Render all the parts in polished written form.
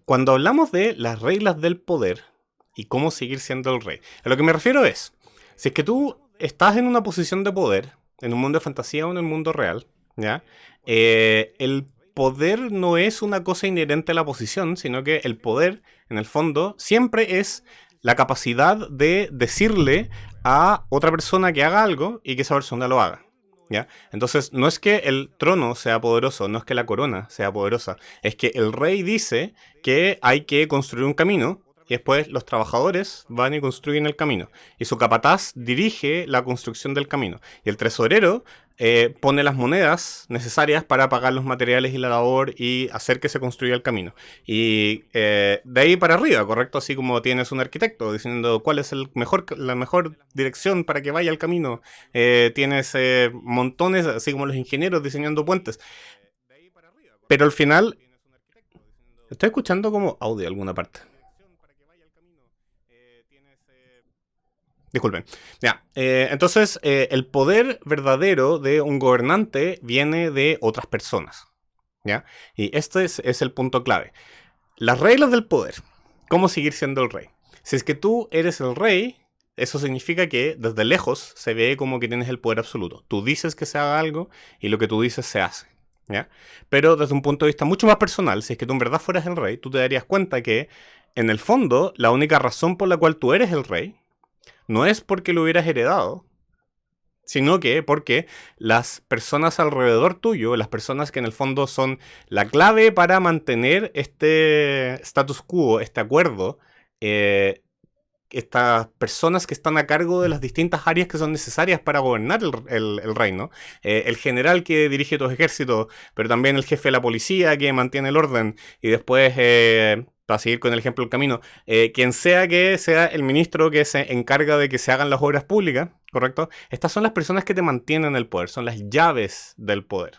Cuando hablamos de las reglas del poder y cómo seguir siendo el rey, a lo que me refiero es, si es que tú estás en una posición de poder, en un mundo de fantasía o en el mundo real, ¿ya? El poder no es una cosa inherente a la posición, sino que el poder, en el fondo, siempre es la capacidad de decirle a otra persona que haga algo y que esa persona lo haga. ¿Ya? Entonces, no es que el trono sea poderoso, no es que la corona sea poderosa, es que el rey dice que hay que construir un camino y después los trabajadores van y construyen el camino. Y su capataz dirige la construcción del camino. Y el tesorero pone las monedas necesarias para pagar los materiales y la labor y hacer que se construya el camino. Y de ahí para arriba, ¿correcto? Así como tienes un arquitecto diciendo cuál es la mejor dirección para que vaya el camino. Tienes montones, así como los ingenieros diseñando puentes. Pero al final, estoy escuchando como audio en alguna parte. Disculpen. Ya, entonces, el poder verdadero de un gobernante viene de otras personas. ¿Ya? Y este es el punto clave. Las reglas del poder. ¿Cómo seguir siendo el rey? Si es que tú eres el rey, eso significa que desde lejos se ve como que tienes el poder absoluto. Tú dices que se haga algo y lo que tú dices se hace. ¿Ya? Pero desde un punto de vista mucho más personal, si es que tú en verdad fueras el rey, tú te darías cuenta que en el fondo la única razón por la cual tú eres el rey no es porque lo hubieras heredado, sino que porque las personas alrededor tuyo, las personas que en el fondo son la clave para mantener este status quo, este acuerdo, eh, estas personas que están a cargo de las distintas áreas que son necesarias para gobernar el reino, el general que dirige tus ejércitos, pero también el jefe de la policía que mantiene el orden, y después, para seguir con el ejemplo del camino, quien sea que sea el ministro que se encarga de que se hagan las obras públicas, ¿correcto? Estas son las personas que te mantienen el poder, son las llaves del poder,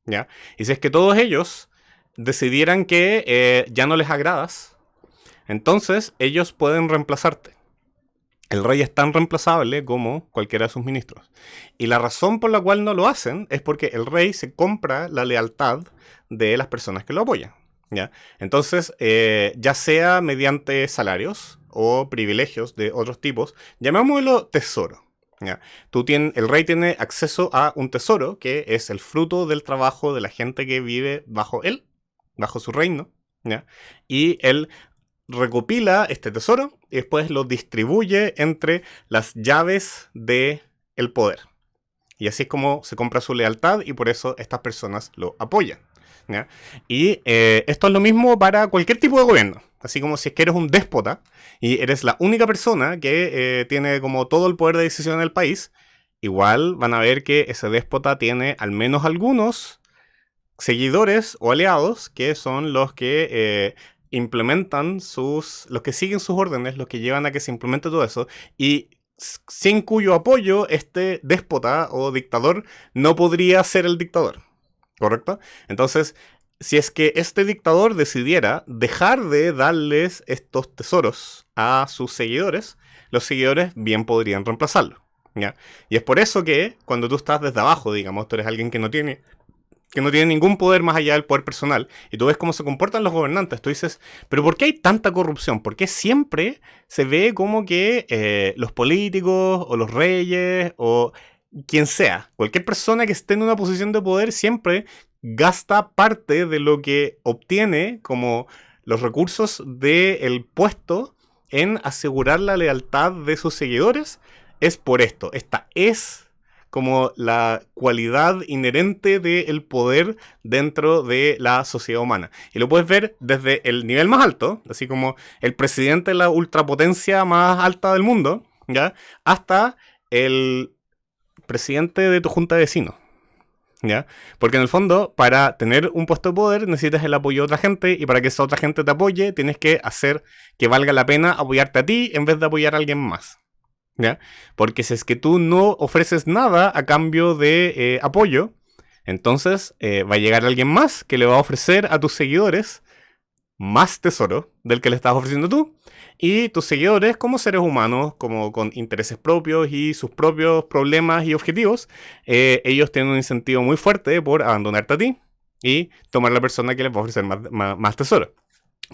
¿ya? Y si es que todos ellos decidieran que ya no les agradas, entonces ellos pueden reemplazarte. El rey es tan reemplazable como cualquiera de sus ministros. Y la razón por la cual no lo hacen es porque el rey se compra la lealtad de las personas que lo apoyan. ¿Ya? Entonces, ya sea mediante salarios o privilegios de otros tipos, llamémoslo tesoro. ¿Ya? El rey tiene acceso a un tesoro que es el fruto del trabajo de la gente que vive bajo él, bajo su reino. ¿Ya? Y él recopila este tesoro y después lo distribuye entre las llaves del poder. Y así es como se compra su lealtad y por eso estas personas lo apoyan. ¿Ya? Y esto es lo mismo para cualquier tipo de gobierno. Así como si es que eres un déspota y eres la única persona que tiene como todo el poder de decisión en el país, igual van a ver que ese déspota tiene al menos algunos seguidores o aliados que son los que implementan los que siguen sus órdenes, los que llevan a que se implemente todo eso, y sin cuyo apoyo este déspota o dictador no podría ser el dictador, ¿correcto? Entonces, si es que este dictador decidiera dejar de darles estos tesoros a sus seguidores, los seguidores bien podrían reemplazarlo, ¿ya? Y es por eso que cuando tú estás desde abajo, digamos, tú eres alguien que no tiene ningún poder más allá del poder personal, y tú ves cómo se comportan los gobernantes, tú dices, pero ¿por qué hay tanta corrupción? ¿Por qué siempre se ve como que los políticos o los reyes o quien sea, cualquier persona que esté en una posición de poder siempre gasta parte de lo que obtiene como los recursos del puesto en asegurar la lealtad de sus seguidores? Es por esto, esta es como la cualidad inherente del poder dentro de la sociedad humana. Y lo puedes ver desde el nivel más alto, así como el presidente de la ultrapotencia más alta del mundo, ¿ya? Hasta el presidente de tu junta de vecinos. ¿Ya? Porque en el fondo, para tener un puesto de poder, necesitas el apoyo de otra gente, y para que esa otra gente te apoye, tienes que hacer que valga la pena apoyarte a ti en vez de apoyar a alguien más. ¿Ya? Porque si es que tú no ofreces nada a cambio de apoyo, entonces va a llegar alguien más que le va a ofrecer a tus seguidores más tesoro del que le estás ofreciendo tú. Y tus seguidores, como seres humanos, como con intereses propios y sus propios problemas y objetivos, ellos tienen un incentivo muy fuerte por abandonarte a ti y tomar la persona que les va a ofrecer más tesoro.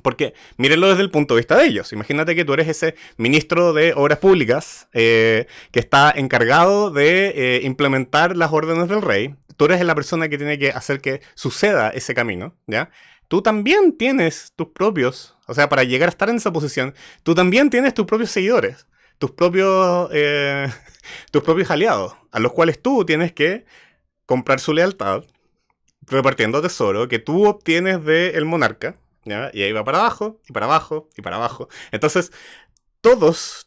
Porque mírenlo desde el punto de vista de ellos. Imagínate que tú eres ese ministro de Obras Públicas que está encargado de implementar las órdenes del rey. Tú eres la persona que tiene que hacer que suceda ese camino, ¿ya? Tú también tienes tus propios, o sea, para llegar a estar en esa posición, tú también tienes tus propios seguidores, tus propios, tus propios aliados, a los cuales tú tienes que comprar su lealtad, repartiendo tesoro que tú obtienes del monarca, ¿ya? Y ahí va para abajo, y para abajo, y para abajo. Entonces, todos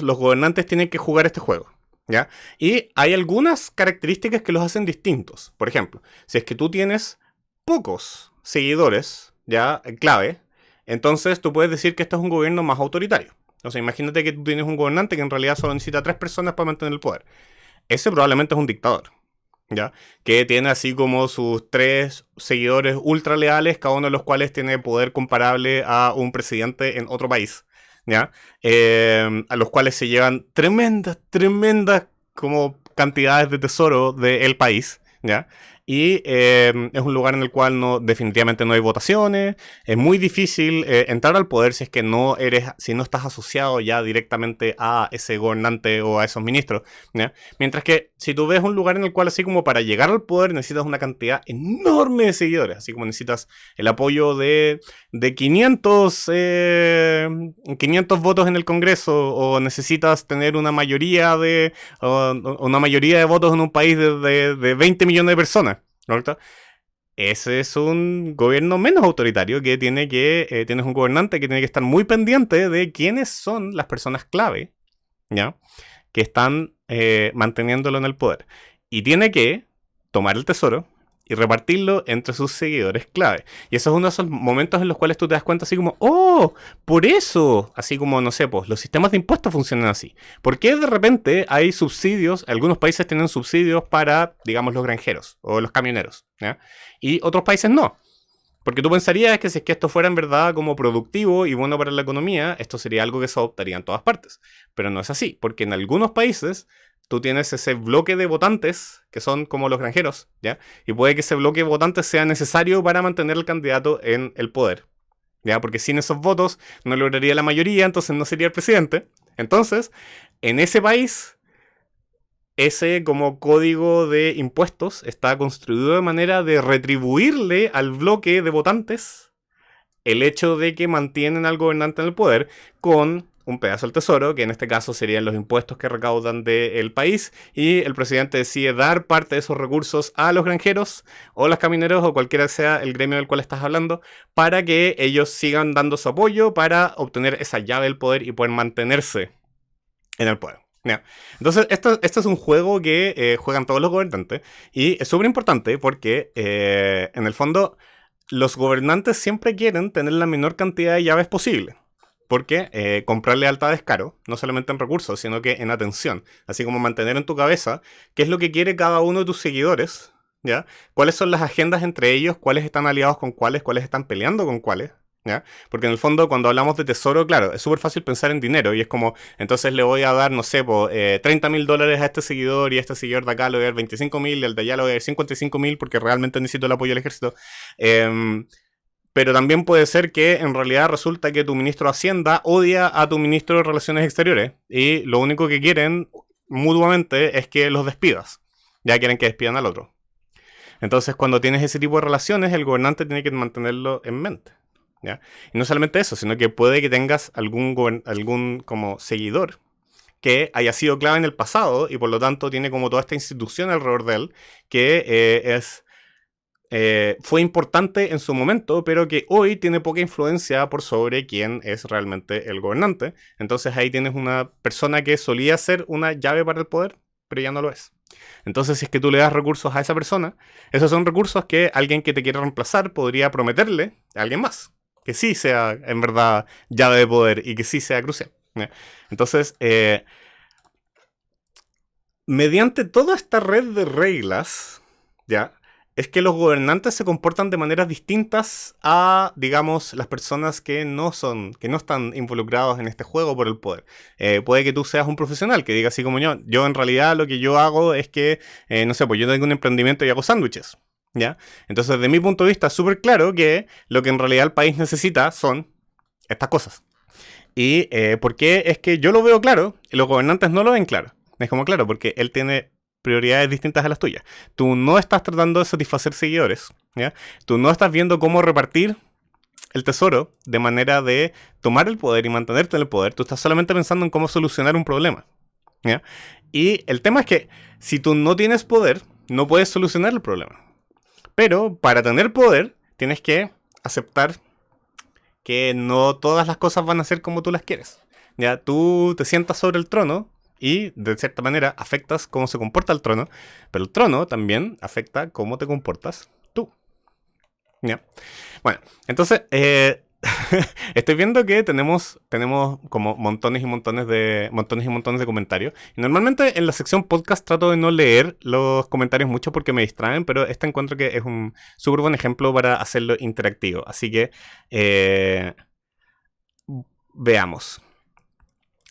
los gobernantes tienen que jugar este juego, ¿ya? Y hay algunas características que los hacen distintos. Por ejemplo, si es que tú tienes pocos seguidores, ya, clave, entonces tú puedes decir que este es un gobierno más autoritario. O sea, imagínate que tú tienes un gobernante que en realidad solo necesita 3 personas para mantener el poder. Ese probablemente es un dictador, ¿ya? Que tiene así como sus 3 seguidores ultra leales, cada uno de los cuales tiene poder comparable a un presidente en otro país, ¿ya? A los cuales se llevan tremendas como cantidades de tesoro del país, ¿ya? Y es un lugar en el cual definitivamente no hay votaciones. Es muy difícil entrar al poder si es que si no estás asociado ya directamente a ese gobernante o a esos ministros, ¿ya? Mientras que si tú ves un lugar en el cual así como para llegar al poder necesitas una cantidad enorme de seguidores, así como necesitas el apoyo de 500 votos en el Congreso, o necesitas tener una mayoría de votos en un país de 20 millones de personas, ¿correcto? Ese es un gobierno menos autoritario que tienes un gobernante que tiene que estar muy pendiente de quiénes son las personas clave, ¿ya? Que están manteniéndolo en el poder. Y tiene que tomar el tesoro y repartirlo entre sus seguidores clave. Y eso es uno de esos momentos en los cuales tú te das cuenta así como, ¡oh! Por eso, así como, no sé, pues los sistemas de impuestos funcionan así. ¿Por qué de repente hay subsidios? Algunos países tienen subsidios para, digamos, los granjeros o los camioneros, ¿ya? Y otros países no. Porque tú pensarías que si es que esto fuera en verdad como productivo y bueno para la economía, esto sería algo que se adoptaría en todas partes. Pero no es así, porque en algunos países tú tienes ese bloque de votantes, que son como los granjeros, ¿ya? Y puede que ese bloque de votantes sea necesario para mantener al candidato en el poder, ¿ya? Porque sin esos votos no lograría la mayoría, entonces no sería el presidente. Entonces, en ese país, ese como código de impuestos está construido de manera de retribuirle al bloque de votantes el hecho de que mantienen al gobernante en el poder con un pedazo del tesoro, que en este caso serían los impuestos que recaudan del país, y el presidente decide dar parte de esos recursos a los granjeros o los camineros o cualquiera sea el gremio del cual estás hablando, para que ellos sigan dando su apoyo para obtener esa llave del poder y poder mantenerse en el poder. Yeah. Entonces, esto es un juego que juegan todos los gobernantes y es súper importante porque en el fondo los gobernantes siempre quieren tener la menor cantidad de llaves posible. Porque comprar lealtad es caro, no solamente en recursos, sino que en atención. Así como mantener en tu cabeza qué es lo que quiere cada uno de tus seguidores, ¿ya? Cuáles son las agendas entre ellos, cuáles están aliados con cuáles están peleando con cuáles, ¿ya? Porque en el fondo cuando hablamos de tesoro, claro, es súper fácil pensar en dinero y es como, entonces le voy a dar, no sé, $30,000 a este seguidor y a este seguidor de acá le voy a dar 25,000 y al de allá le voy a dar 55,000 porque realmente necesito el apoyo del ejército. Pero también puede ser que en realidad resulta que tu ministro de Hacienda odia a tu ministro de Relaciones Exteriores y lo único que quieren mutuamente es que los despidas. Ya quieren que despidan al otro. Entonces, cuando tienes ese tipo de relaciones, el gobernante tiene que mantenerlo en mente, ¿ya? Y no solamente eso, sino que puede que tengas algún como seguidor que haya sido clave en el pasado y por lo tanto tiene como toda esta institución alrededor de él que fue importante en su momento, pero que hoy tiene poca influencia por sobre quién es realmente el gobernante. Entonces ahí tienes una persona que solía ser una llave para el poder, pero ya no lo es. Entonces si es que tú le das recursos a esa persona, esos son recursos que alguien que te quiere reemplazar podría prometerle a alguien más, que sí sea en verdad llave de poder y que sí sea crucial, ¿ya? Entonces, mediante toda esta red de reglas, ¿ya? Es que los gobernantes se comportan de maneras distintas a, digamos, las personas que no están involucrados en este juego por el poder. Puede que tú seas un profesional que diga así como yo en realidad lo que yo hago es que, no sé, pues yo tengo un emprendimiento y hago sándwiches, ¿Ya? Entonces, desde mi punto de vista, es súper claro que lo que en realidad el país necesita son estas cosas. ¿Y por qué? Es que yo lo veo claro y los gobernantes no lo ven claro. Es como claro, porque él tiene prioridades distintas a las tuyas. Tú no estás tratando de satisfacer seguidores, ¿ya? Tú no estás viendo cómo repartir el tesoro de manera de tomar el poder y mantenerte en el poder. Tú estás solamente pensando en cómo solucionar un problema, ¿ya? Y el tema es que si tú no tienes poder, no puedes solucionar el problema. Pero para tener poder, tienes que aceptar que no todas las cosas van a ser como tú las quieres. Ya, tú te sientas sobre el trono y de cierta manera afectas cómo se comporta el trono, pero el trono también afecta cómo te comportas tú. ¿Ya? Bueno, entonces estoy viendo que tenemos como montones y montones de comentarios. Y normalmente en la sección podcast trato de no leer los comentarios mucho porque me distraen, pero este encuentro que es un súper buen ejemplo para hacerlo interactivo. Así que veamos.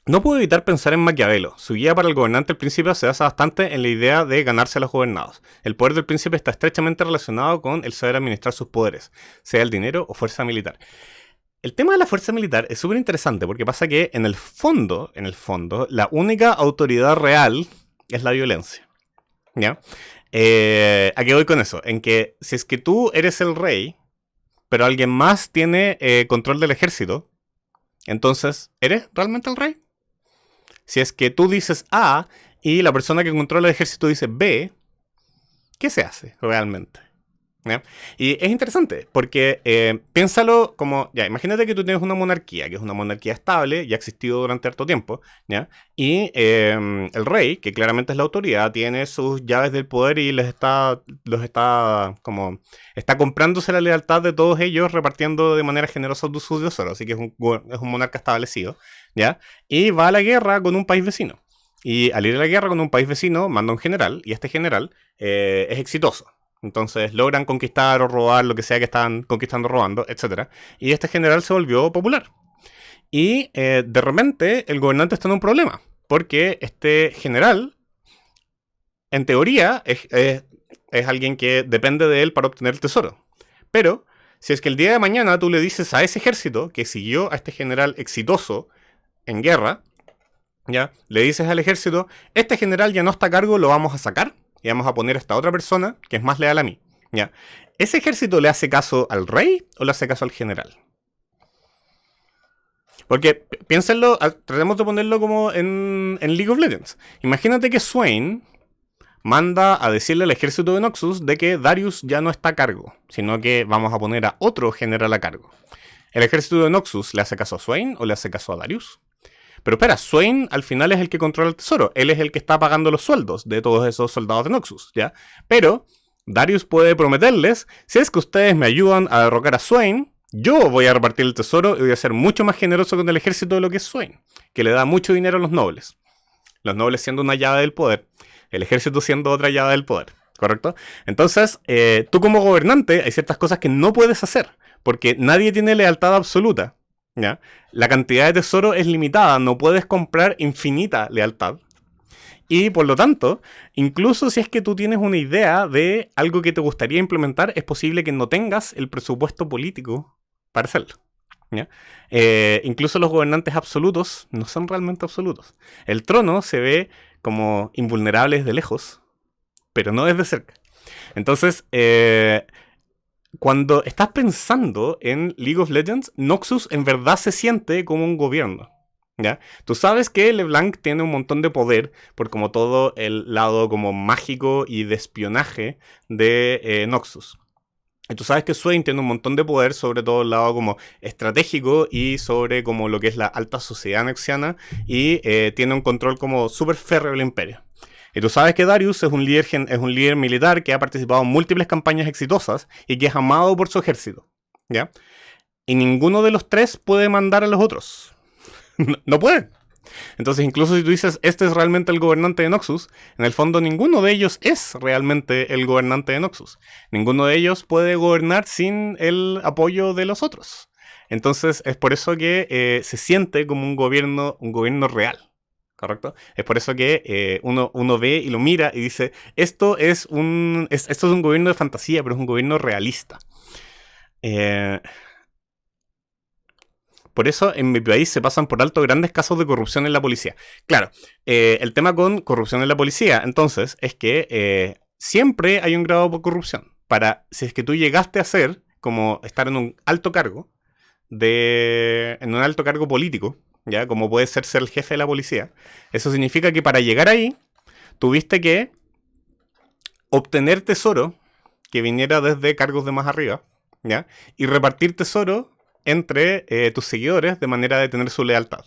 No puedo evitar pensar en Maquiavelo. Su guía para el gobernante del príncipe se basa bastante en la idea de ganarse a los gobernados. El poder del príncipe está estrechamente relacionado con el saber administrar sus poderes, sea el dinero o fuerza militar. El tema de la fuerza militar es súper interesante porque pasa que en el fondo, la única autoridad real es la violencia. ¿Ya? ¿A qué voy con eso? En que si es que tú eres el rey, pero alguien más tiene control del ejército, entonces, ¿eres realmente el rey? Si es que tú dices A y la persona que controla el ejército dice B, ¿qué se hace realmente? ¿Ya? Y es interesante, porque piénsalo como, ya, imagínate que tú tienes una monarquía, que es una monarquía estable, y ha existido durante harto tiempo, ¿ya? Y el rey, que claramente es la autoridad, tiene sus llaves del poder y está comprándose la lealtad de todos ellos, repartiendo de manera generosa sus tesoros, así que es un monarca establecido, ¿ya? Y va a la guerra con un país vecino. Y al ir a la guerra con un país vecino, manda un general, y este general es exitoso. Entonces logran conquistar o robar lo que sea que estaban conquistando o robando, etc. Y este general se volvió popular. Y de repente el gobernante está en un problema. Porque este general, en teoría, es alguien que depende de él para obtener el tesoro. Pero si es que el día de mañana tú le dices a ese ejército que siguió a este general exitoso en guerra, ¿ya? Le dices al ejército, este general ya no está a cargo, lo vamos a sacar y vamos a poner a esta otra persona que es más leal a mí, ¿ya? ¿Ese ejército le hace caso al rey o le hace caso al general? Porque piénsenlo, tratemos de ponerlo como en League of Legends. Imagínate que Swain manda a decirle al ejército de Noxus de que Darius ya no está a cargo, sino que vamos a poner a otro general a cargo. ¿El ejército de Noxus le hace caso a Swain o le hace caso a Darius? Pero espera, Swain al final es el que controla el tesoro. Él es el que está pagando los sueldos de todos esos soldados de Noxus, ¿ya? Pero Darius puede prometerles, si es que ustedes me ayudan a derrocar a Swain, yo voy a repartir el tesoro y voy a ser mucho más generoso con el ejército de lo que es Swain, que le da mucho dinero a los nobles. Los nobles siendo una llave del poder, el ejército siendo otra llave del poder, ¿correcto? Entonces, tú como gobernante hay ciertas cosas que no puedes hacer, porque nadie tiene lealtad absoluta. ¿Ya? La cantidad de tesoro es limitada, no puedes comprar infinita lealtad. Y por lo tanto, incluso si es que tú tienes una idea de algo que te gustaría implementar, es posible que no tengas el presupuesto político para hacerlo. ¿Ya? Incluso los gobernantes absolutos no son realmente absolutos. El trono se ve como invulnerable desde lejos, pero no desde cerca. Entonces, cuando estás pensando en League of Legends, Noxus en verdad se siente como un gobierno. ¿Ya? Tú sabes que LeBlanc tiene un montón de poder por como todo el lado como mágico y de espionaje de Noxus. Y tú sabes que Swain tiene un montón de poder sobre todo el lado como estratégico y sobre como lo que es la alta sociedad nexiana y tiene un control como súper férreo del imperio. Y tú sabes que Darius es un líder militar que ha participado en múltiples campañas exitosas y que es amado por su ejército, ¿ya? Y ninguno de los tres puede mandar a los otros. No puede. Entonces, incluso si tú dices, este es realmente el gobernante de Noxus, en el fondo ninguno de ellos es realmente el gobernante de Noxus. Ninguno de ellos puede gobernar sin el apoyo de los otros. Entonces, es por eso que se siente como un gobierno real. ¿correcto? Es por eso que uno ve y lo mira y dice, esto es un gobierno de fantasía, pero es un gobierno realista. Por eso en mi país se pasan por alto grandes casos de corrupción en la policía. Claro, el tema con corrupción en la policía, entonces, es que siempre hay un grado de corrupción. Si es que tú llegaste a ser, como estar en un alto cargo, en un alto cargo político, ¿ya? Como puede ser el jefe de la policía. Eso significa que para llegar ahí, tuviste que obtener tesoro que viniera desde cargos de más arriba, ¿ya? Y repartir tesoro entre tus seguidores de manera de tener su lealtad,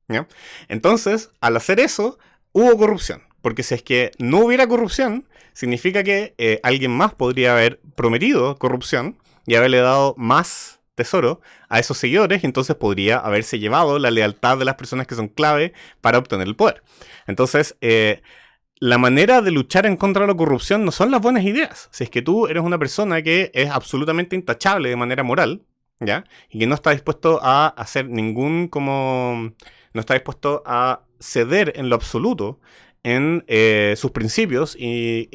¿ya? Entonces, al hacer eso, hubo corrupción. Porque si es que no hubiera corrupción, significa que alguien más podría haber prometido corrupción y haberle dado más tesoro a esos seguidores, y entonces podría haberse llevado la lealtad de las personas que son clave para obtener el poder. Entonces, la manera de luchar en contra de la corrupción no son las buenas ideas. Si es que tú eres una persona que es absolutamente intachable de manera moral, ¿ya? Y que no está dispuesto a hacer no está dispuesto a ceder en lo absoluto en sus principios y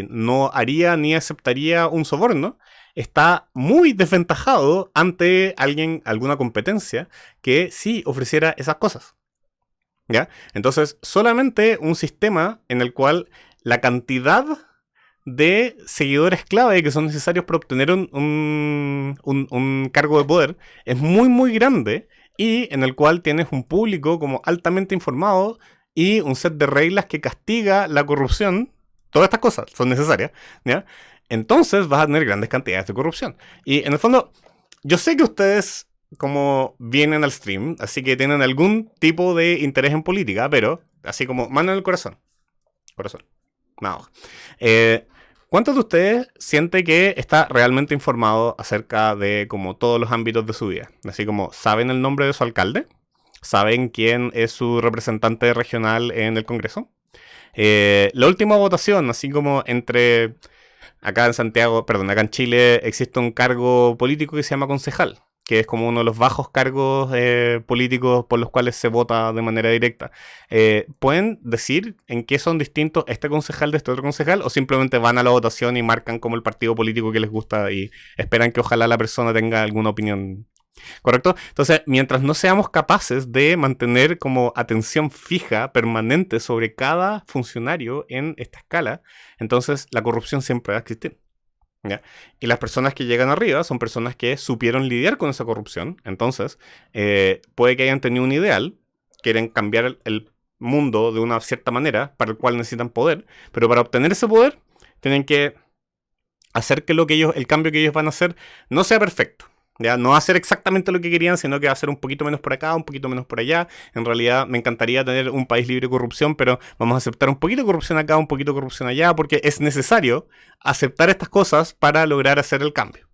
no haría ni aceptaría un soborno, está muy desventajado ante alguna competencia que sí ofreciera esas cosas, ¿ya? Entonces, solamente un sistema en el cual la cantidad de seguidores clave que son necesarios para obtener un cargo de poder es muy, muy grande, y en el cual tienes un público como altamente informado y un set de reglas que castiga la corrupción. Todas estas cosas son necesarias, ¿ya? Entonces vas a tener grandes cantidades de corrupción. Y en el fondo, yo sé que ustedes como vienen al stream, así que tienen algún tipo de interés en política, pero así como mano en el corazón. No. ¿Cuántos de ustedes siente que está realmente informado acerca de como todos los ámbitos de su vida? Así como, ¿saben el nombre de su alcalde? ¿Saben quién es su representante regional en el Congreso? La última votación, así como acá en Chile existe un cargo político que se llama concejal, que es como uno de los bajos cargos políticos por los cuales se vota de manera directa. ¿Pueden decir en qué son distintos este concejal de este otro concejal, o simplemente van a la votación y marcan como el partido político que les gusta y esperan que ojalá la persona tenga alguna opinión? ¿Correcto? Entonces, mientras no seamos capaces de mantener como atención fija, permanente sobre cada funcionario en esta escala, entonces la corrupción siempre va a existir, ¿ya? Y las personas que llegan arriba son personas que supieron lidiar con esa corrupción. Entonces, puede que hayan tenido un ideal, quieren cambiar el mundo de una cierta manera, para el cual necesitan poder, pero para obtener ese poder, tienen que hacer que el cambio que ellos van a hacer no sea perfecto. ¿Ya? No va a ser exactamente lo que querían, sino que va a ser un poquito menos por acá, un poquito menos por allá. En realidad me encantaría tener un país libre de corrupción, pero vamos a aceptar un poquito de corrupción acá, un poquito de corrupción allá, porque es necesario aceptar estas cosas para lograr hacer el cambio,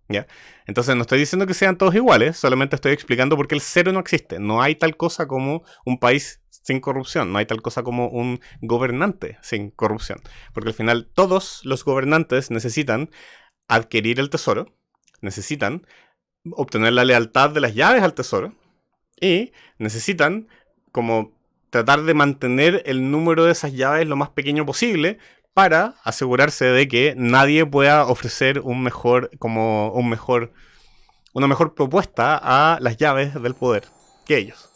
¿ya? Entonces no estoy diciendo que sean todos iguales, solamente estoy explicando por qué el cero no existe. No hay tal cosa como un país sin corrupción, no hay tal cosa como un gobernante sin corrupción, porque al final todos los gobernantes necesitan adquirir el tesoro, necesitan obtener la lealtad de las llaves al tesoro, y necesitan como tratar de mantener el número de esas llaves lo más pequeño posible para asegurarse de que nadie pueda ofrecer una mejor propuesta a las llaves del poder que ellos.